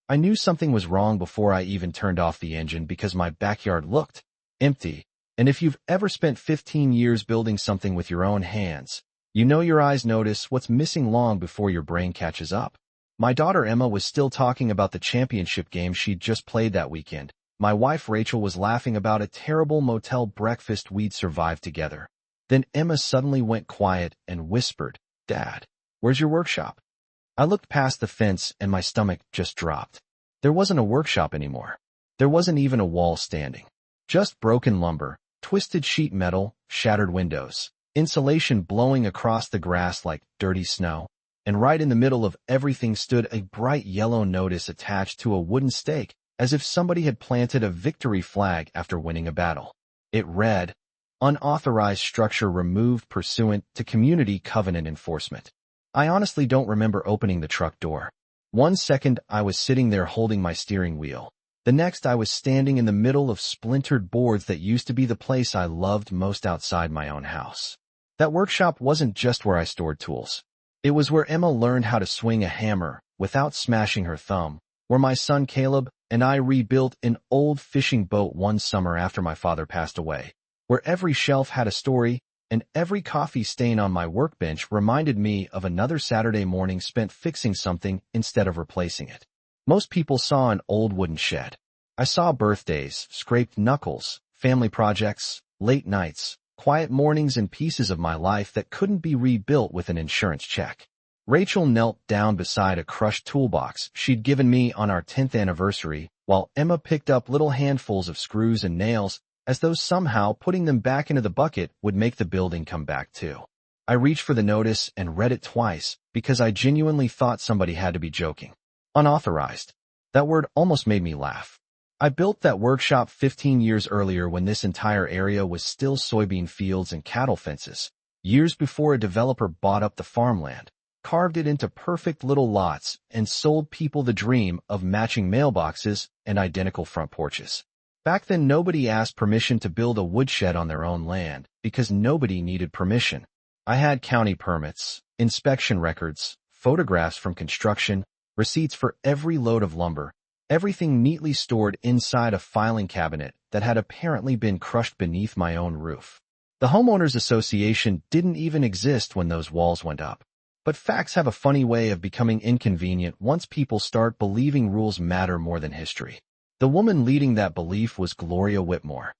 I knew something was wrong before I even turned off the engine because my backyard looked empty. And if you've ever spent 15 years building something with your own hands, you know your eyes notice what's missing long before your brain catches up. My daughter Emma was still talking about the championship game she'd just played that weekend. My wife Rachel was laughing about a terrible motel breakfast we'd survived together. Then Emma suddenly went quiet and whispered, "Dad, where's your workshop?" I looked past the fence and my stomach just dropped. There wasn't a workshop anymore. There wasn't even a wall standing. Just broken lumber, twisted sheet metal, shattered windows, insulation blowing across the grass like dirty snow. And right in the middle of everything stood a bright yellow notice attached to a wooden stake, as if somebody had planted a victory flag after winning a battle. It read, "Unauthorized structure removed pursuant to community covenant enforcement." I honestly don't remember opening the truck door. One second I was sitting there holding my steering wheel. The next I was standing in the middle of splintered boards that used to be the place I loved most outside my own house. That workshop wasn't just where I stored tools. It was where Emma learned how to swing a hammer without smashing her thumb, where my son Caleb and I rebuilt an old fishing boat one summer after my father passed away, where every shelf had a story, and every coffee stain on my workbench reminded me of another Saturday morning spent fixing something instead of replacing it. Most people saw an old wooden shed. I saw birthdays, scraped knuckles, family projects, late nights, quiet mornings, and pieces of my life that couldn't be rebuilt with an insurance check. Rachel knelt down beside a crushed toolbox she'd given me on our 10th anniversary, while Emma picked up little handfuls of screws and nails, as though somehow putting them back into the bucket would make the building come back too. I reached for the notice and read it twice because I genuinely thought somebody had to be joking. Unauthorized. That word almost made me laugh. I built that workshop 15 years earlier when this entire area was still soybean fields and cattle fences, years before a developer bought up the farmland, carved it into perfect little lots, and sold people the dream of matching mailboxes and identical front porches. Back then, nobody asked permission to build a woodshed on their own land because nobody needed permission. I had county permits, inspection records, photographs from construction, receipts for every load of lumber, everything neatly stored inside a filing cabinet that had apparently been crushed beneath my own roof. The homeowners association didn't even exist when those walls went up. But facts have a funny way of becoming inconvenient once people start believing rules matter more than history. The woman leading that belief was Gloria Whitmore,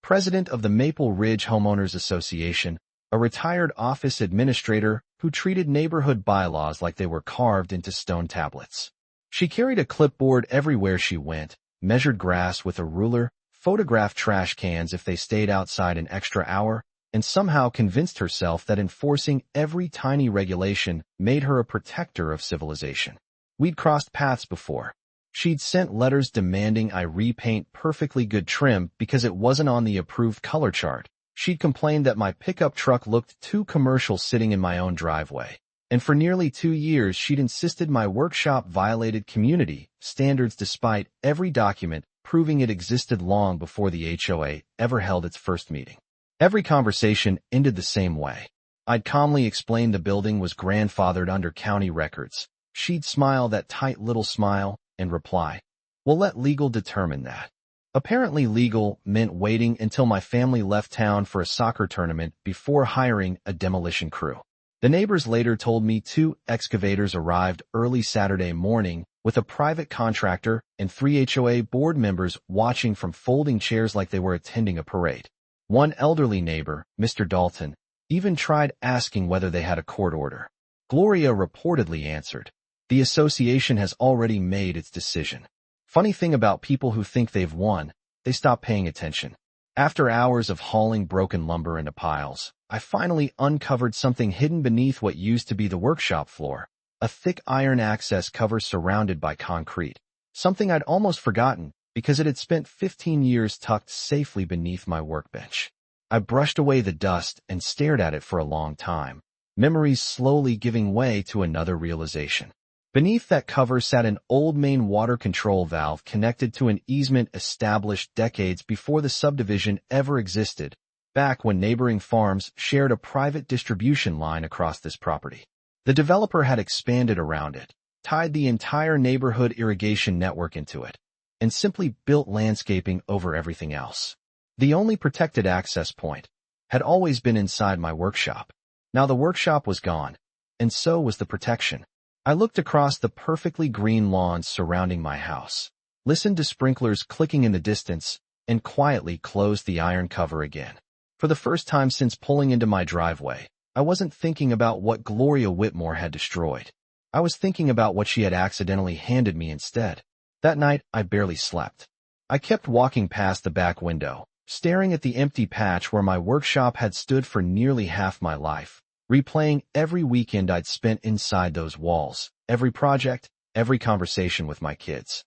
president of the Maple Ridge Homeowners Association, a retired office administrator who treated neighborhood bylaws like they were carved into stone tablets. She carried a clipboard everywhere she went, measured grass with a ruler, photographed trash cans if they stayed outside an extra hour, and somehow convinced herself that enforcing every tiny regulation made her a protector of civilization. We'd crossed paths before. She'd sent letters demanding I repaint perfectly good trim because it wasn't on the approved color chart. She'd complained that my pickup truck looked too commercial sitting in my own driveway. And for nearly 2 years, she'd insisted my workshop violated community standards despite every document proving it existed long before the HOA ever held its first meeting. Every conversation ended the same way. I'd calmly explain the building was grandfathered under county records. She'd smile that tight little smile and reply, "We'll let legal determine that." Apparently legal meant waiting until my family left town for a soccer tournament before hiring a demolition crew. The neighbors later told me 2 excavators arrived early Saturday morning with a private contractor and 3 HOA board members watching from folding chairs like they were attending a parade. One elderly neighbor, Mr. Dalton, even tried asking whether they had a court order. Gloria reportedly answered, "The association has already made its decision." Funny thing about people who think they've won, they stop paying attention. After hours of hauling broken lumber into piles, I finally uncovered something hidden beneath what used to be the workshop floor, a thick iron access cover surrounded by concrete, something I'd almost forgotten because it had spent 15 years tucked safely beneath my workbench. I brushed away the dust and stared at it for a long time, memories slowly giving way to another realization. Beneath that cover sat an old main water control valve connected to an easement established decades before the subdivision ever existed, back when neighboring farms shared a private distribution line across this property. The developer had expanded around it, tied the entire neighborhood irrigation network into it, and simply built landscaping over everything else. The only protected access point had always been inside my workshop. Now the workshop was gone, and so was the protection. I looked across the perfectly green lawns surrounding my house, listened to sprinklers clicking in the distance, and quietly closed the iron cover again. For the first time since pulling into my driveway, I wasn't thinking about what Gloria Whitmore had destroyed. I was thinking about what she had accidentally handed me instead. That night, I barely slept. I kept walking past the back window, staring at the empty patch where my workshop had stood for nearly half my life, replaying every weekend I'd spent inside those walls, every project, every conversation with my kids.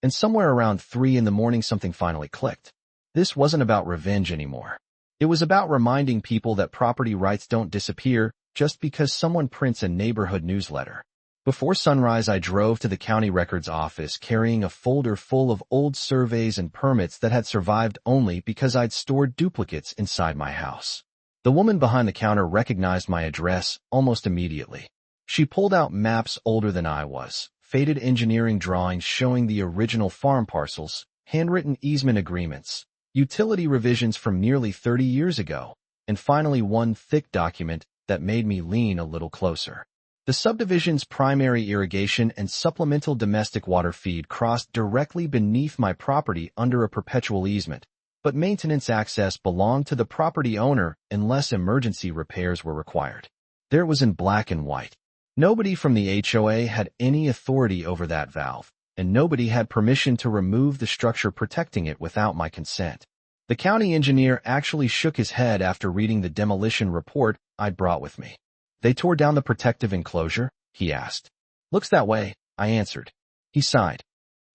And somewhere around 3 in the morning something finally clicked. This wasn't about revenge anymore. It was about reminding people that property rights don't disappear just because someone prints a neighborhood newsletter. Before sunrise, I drove to the county records office carrying a folder full of old surveys and permits that had survived only because I'd stored duplicates inside my house. The woman behind the counter recognized my address almost immediately. She pulled out maps older than I was, faded engineering drawings showing the original farm parcels, handwritten easement agreements, utility revisions from nearly 30 years ago, and finally one thick document that made me lean a little closer. The subdivision's primary irrigation and supplemental domestic water feed crossed directly beneath my property under a perpetual easement, but maintenance access belonged to the property owner unless emergency repairs were required. There it was in black and white. Nobody from the HOA had any authority over that valve, and nobody had permission to remove the structure protecting it without my consent. The county engineer actually shook his head after reading the demolition report I'd brought with me. "They tore down the protective enclosure?" he asked. "Looks that way," I answered. He sighed.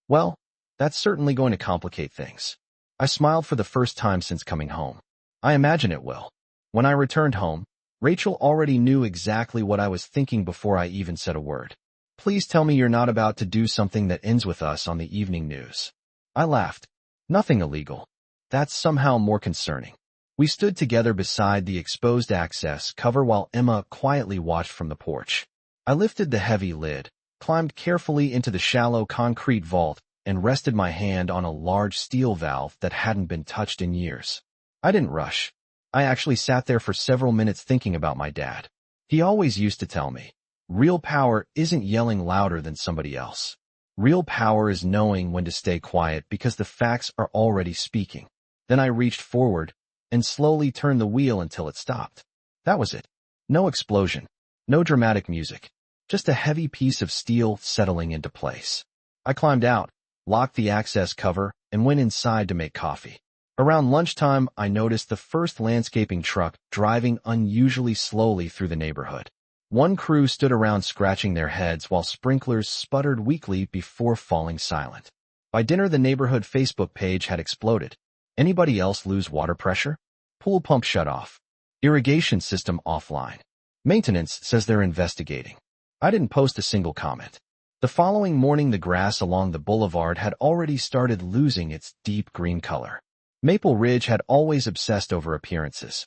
"Well, that's certainly going to complicate things." I smiled for the first time since coming home. "I imagine it will." When I returned home, Rachel already knew exactly what I was thinking before I even said a word. "Please tell me you're not about to do something that ends with us on the evening news." I laughed. "Nothing illegal. That's somehow more concerning." We stood together beside the exposed access cover while Emma quietly watched from the porch. I lifted the heavy lid, climbed carefully into the shallow concrete vault, and rested my hand on a large steel valve that hadn't been touched in years. I didn't rush. I actually sat there for several minutes thinking about my dad. He always used to tell me, real power isn't yelling louder than somebody else. Real power is knowing when to stay quiet because the facts are already speaking. Then I reached forward and slowly turned the wheel until it stopped. That was it. No explosion, no dramatic music, just a heavy piece of steel settling into place. I climbed out, locked the access cover, and went inside to make coffee. Around lunchtime, I noticed the first landscaping truck driving unusually slowly through the neighborhood. One crew stood around scratching their heads while sprinklers sputtered weakly before falling silent. By dinner, the neighborhood Facebook page had exploded. "Anybody else lose water pressure? Pool pump shut off. Irrigation system offline. Maintenance says they're investigating." I didn't post a single comment. The following morning, the grass along the boulevard had already started losing its deep green color. Maple Ridge had always obsessed over appearances.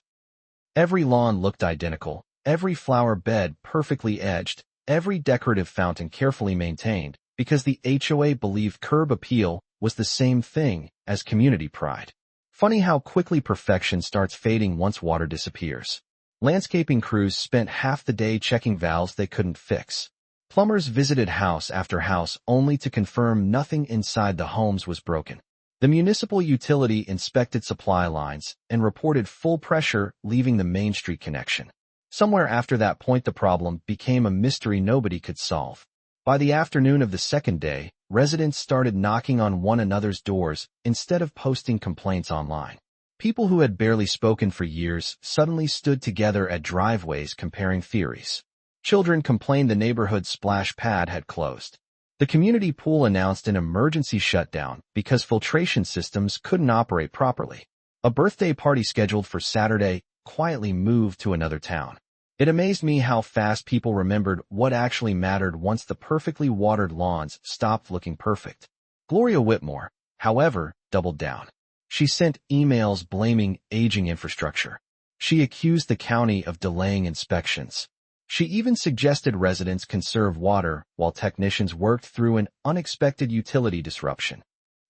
Every lawn looked identical, every flower bed perfectly edged, every decorative fountain carefully maintained, because the HOA believed curb appeal was the same thing as community pride. Funny how quickly perfection starts fading once water disappears. Landscaping crews spent half the day checking valves they couldn't fix. Plumbers visited house after house only to confirm nothing inside the homes was broken. The municipal utility inspected supply lines and reported full pressure leaving the Main Street connection. Somewhere after that point, the problem became a mystery nobody could solve. By the afternoon of the second day, residents started knocking on one another's doors instead of posting complaints online. People who had barely spoken for years suddenly stood together at driveways comparing theories. Children complained the neighborhood splash pad had closed. The community pool announced an emergency shutdown because filtration systems couldn't operate properly. A birthday party scheduled for Saturday quietly moved to another town. It amazed me how fast people remembered what actually mattered once the perfectly watered lawns stopped looking perfect. Gloria Whitmore, however, doubled down. She sent emails blaming aging infrastructure. She accused the county of delaying inspections. She even suggested residents conserve water while technicians worked through an unexpected utility disruption.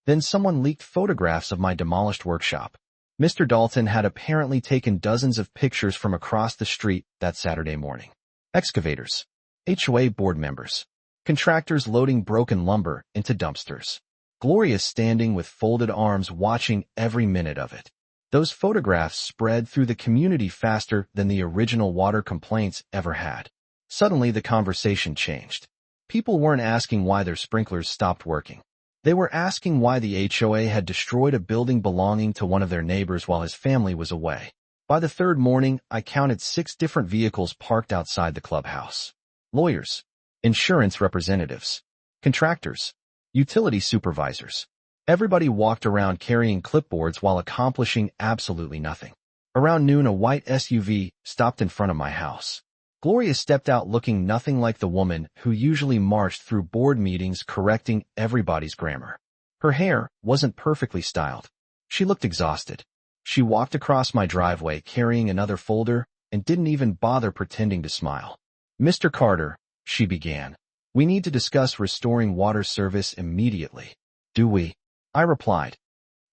Then someone leaked photographs of my demolished workshop. Mr. Dalton had apparently taken dozens of pictures from across the street that Saturday morning. Excavators, HOA board members, contractors loading broken lumber into dumpsters. Gloria standing with folded arms watching every minute of it. Those photographs spread through the community faster than the original water complaints ever had. Suddenly the conversation changed. People weren't asking why their sprinklers stopped working. They were asking why the HOA had destroyed a building belonging to one of their neighbors while his family was away. By the third morning, I counted 6 different vehicles parked outside the clubhouse. Lawyers, insurance representatives, contractors, utility supervisors. Everybody walked around carrying clipboards while accomplishing absolutely nothing. Around noon, a white SUV stopped in front of my house. Gloria stepped out looking nothing like the woman who usually marched through board meetings correcting everybody's grammar. Her hair wasn't perfectly styled. She looked exhausted. She walked across my driveway carrying another folder and didn't even bother pretending to smile. "Mr. Carter," she began, "we need to discuss restoring water service immediately." "Do we?" I replied.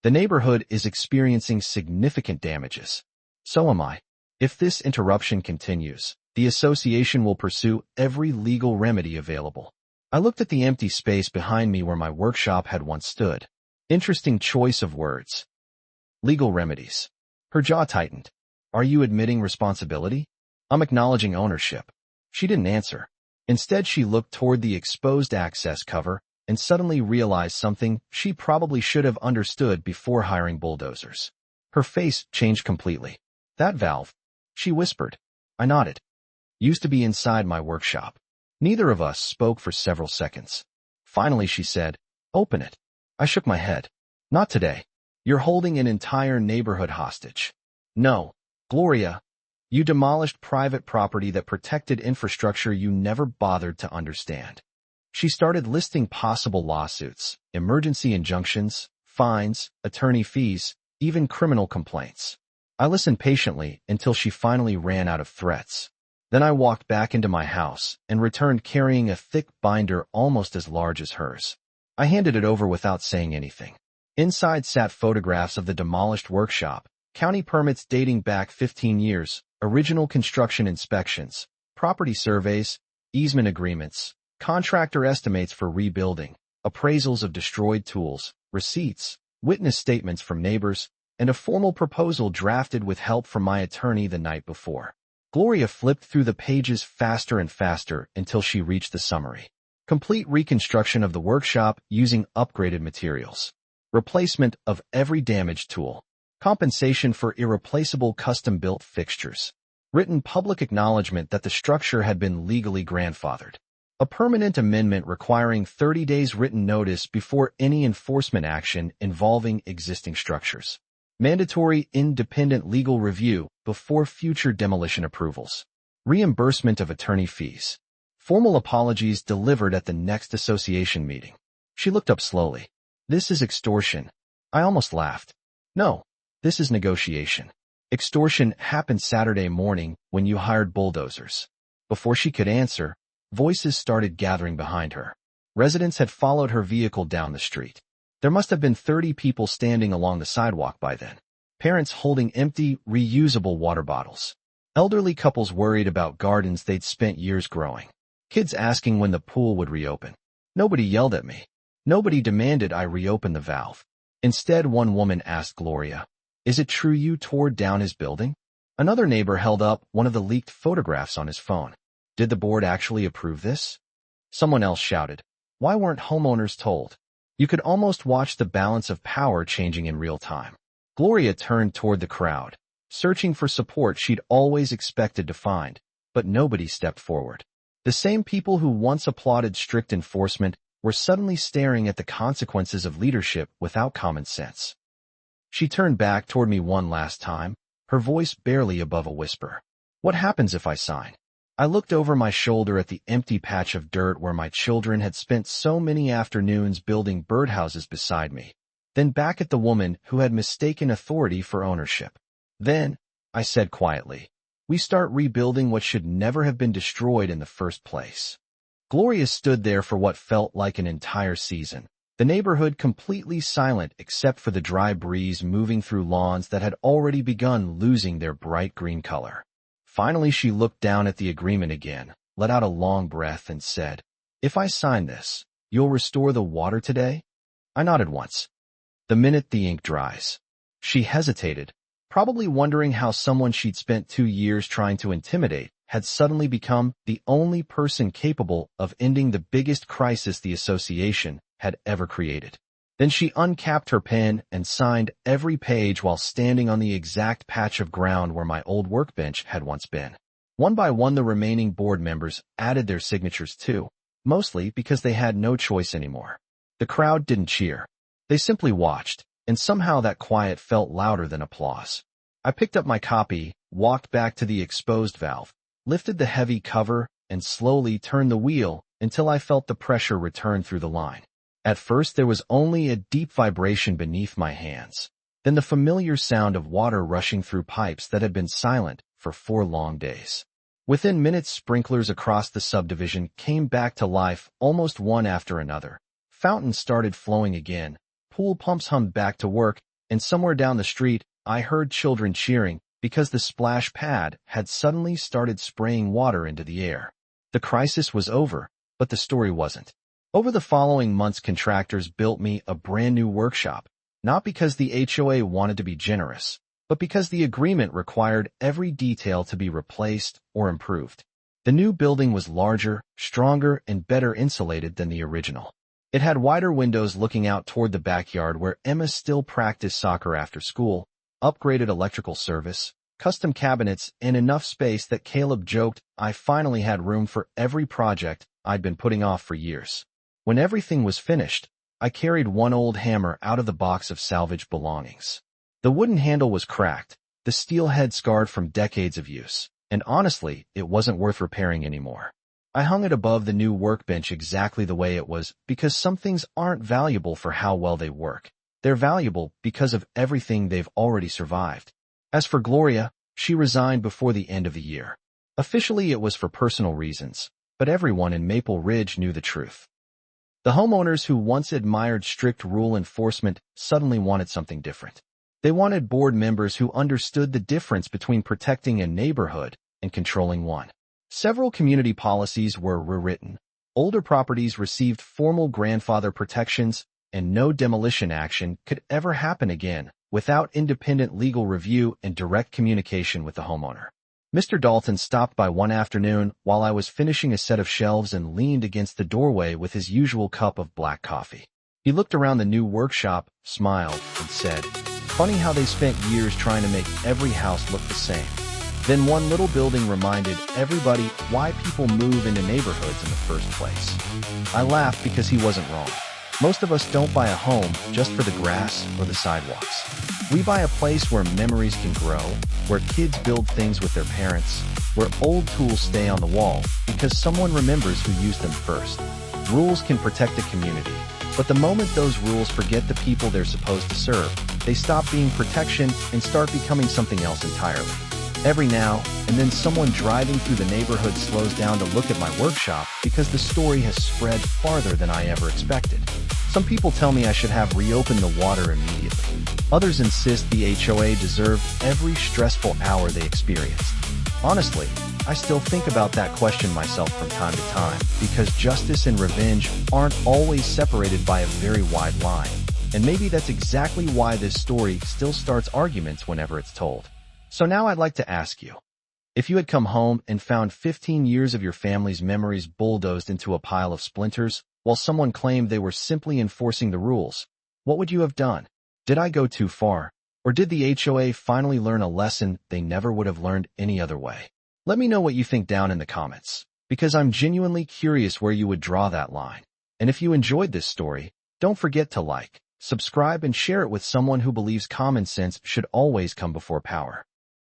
"The neighborhood is experiencing significant damages. So am I. If this interruption continues, the association will pursue every legal remedy available." I looked at the empty space behind me where my workshop had once stood. Interesting choice of words. Legal remedies. Her jaw tightened. "Are you admitting responsibility?" "I'm acknowledging ownership." She didn't answer. Instead, she looked toward the exposed access cover and suddenly realized something she probably should have understood before hiring bulldozers. Her face changed completely. "That valve," she whispered. I nodded. "Used to be inside my workshop." Neither of us spoke for several seconds. Finally, she said, "Open it." I shook my head. "Not today. You're holding an entire neighborhood hostage." "No, Gloria. You demolished private property that protected infrastructure you never bothered to understand." She started listing possible lawsuits, emergency injunctions, fines, attorney fees, even criminal complaints. I listened patiently until she finally ran out of threats. Then I walked back into my house and returned carrying a thick binder almost as large as hers. I handed it over without saying anything. Inside sat photographs of the demolished workshop, county permits dating back 15 years, original construction inspections, property surveys, easement agreements, contractor estimates for rebuilding, appraisals of destroyed tools, receipts, witness statements from neighbors, and a formal proposal drafted with help from my attorney the night before. Gloria flipped through the pages faster and faster until she reached the summary. Complete reconstruction of the workshop using upgraded materials. Replacement of every damaged tool. Compensation for irreplaceable custom-built fixtures. Written public acknowledgement that the structure had been legally grandfathered. A permanent amendment requiring 30 days written notice before any enforcement action involving existing structures. Mandatory independent legal review before future demolition approvals. Reimbursement of attorney fees. Formal apologies delivered at the next association meeting. She looked up slowly. "This is extortion." I almost laughed. "No, this is negotiation. Extortion happened Saturday morning when you hired bulldozers." Before she could answer, voices started gathering behind her. Residents had followed her vehicle down the street. There must have been 30 people standing along the sidewalk by then. Parents holding empty, reusable water bottles. Elderly couples worried about gardens they'd spent years growing. Kids asking when the pool would reopen. Nobody yelled at me. Nobody demanded I reopen the valve. Instead, one woman asked Gloria, "Is it true you tore down his building?" Another neighbor held up one of the leaked photographs on his phone. "Did the board actually approve this?" Someone else shouted, "Why weren't homeowners told?" You could almost watch the balance of power changing in real time. Gloria turned toward the crowd, searching for support she'd always expected to find, but nobody stepped forward. The same people who once applauded strict enforcement were suddenly staring at the consequences of leadership without common sense. She turned back toward me one last time, her voice barely above a whisper. "What happens if I sign?" I looked over my shoulder at the empty patch of dirt where my children had spent so many afternoons building birdhouses beside me, then back at the woman who had mistaken authority for ownership. "Then," I said quietly, We start rebuilding what should never have been destroyed in the first place. Gloria stood there for what felt like an entire season. The neighborhood completely silent except for the dry breeze moving through lawns that had already begun losing their bright green color. Finally, she looked down at the agreement again, let out a long breath, and said, "If I sign this, you'll restore the water today?" I nodded once. The minute the ink dries. She hesitated, probably wondering how someone she'd spent 2 years trying to intimidate had suddenly become the only person capable of ending the biggest crisis the association had ever created. Then she uncapped her pen and signed every page while standing on the exact patch of ground where my old workbench had once been. One by one, the remaining board members added their signatures too, mostly because they had no choice anymore. The crowd didn't cheer. They simply watched, and somehow that quiet felt louder than applause. I picked up my copy, walked back to the exposed valve, lifted the heavy cover, and slowly turned the wheel until I felt the pressure return through the line. At first, there was only a deep vibration beneath my hands, then the familiar sound of water rushing through pipes that had been silent for 4 long days. Within minutes, sprinklers across the subdivision came back to life almost one after another. Fountains started flowing again, pool pumps hummed back to work, and somewhere down the street, I heard children cheering because the splash pad had suddenly started spraying water into the air. The crisis was over, but the story wasn't. Over the following months, contractors built me a brand new workshop, not because the HOA wanted to be generous, but because the agreement required every detail to be replaced or improved. The new building was larger, stronger, and better insulated than the original. It had wider windows looking out toward the backyard where Emma still practiced soccer after school, upgraded electrical service, custom cabinets, and enough space that Caleb joked I finally had room for every project I'd been putting off for years. When everything was finished, I carried one old hammer out of the box of salvaged belongings. The wooden handle was cracked, the steel head scarred from decades of use, and honestly, it wasn't worth repairing anymore. I hung it above the new workbench exactly the way it was because some things aren't valuable for how well they work. They're valuable because of everything they've already survived. As for Gloria, she resigned before the end of the year. Officially, it was for personal reasons, but everyone in Maple Ridge knew the truth. The homeowners who once admired strict rule enforcement suddenly wanted something different. They wanted board members who understood the difference between protecting a neighborhood and controlling one. Several community policies were rewritten. Older properties received formal grandfather protections, and no demolition action could ever happen again without independent legal review and direct communication with the homeowner. Mr. Dalton stopped by one afternoon while I was finishing a set of shelves and leaned against the doorway with his usual cup of black coffee. He looked around the new workshop, smiled, and said, "Funny how they spent years trying to make every house look the same. Then one little building reminded everybody why people move into neighborhoods in the first place." I laughed because he wasn't wrong. Most of us don't buy a home just for the grass or the sidewalks. We buy a place where memories can grow, where kids build things with their parents, where old tools stay on the wall because someone remembers who used them first. Rules can protect a community, but the moment those rules forget the people they're supposed to serve, they stop being protection and start becoming something else entirely. Every now and then someone driving through the neighborhood slows down to look at my workshop because the story has spread farther than I ever expected. Some people tell me I should have reopened the water immediately. Others insist the HOA deserved every stressful hour they experienced. Honestly, I still think about that question myself from time to time because justice and revenge aren't always separated by a very wide line. And maybe that's exactly why this story still starts arguments whenever it's told. So now I'd like to ask you, if you had come home and found 15 years of your family's memories bulldozed into a pile of splinters, while someone claimed they were simply enforcing the rules, what would you have done? Did I go too far? Or did the HOA finally learn a lesson they never would have learned any other way? Let me know what you think down in the comments, because I'm genuinely curious where you would draw that line. And if you enjoyed this story, don't forget to like, subscribe, and share it with someone who believes common sense should always come before power.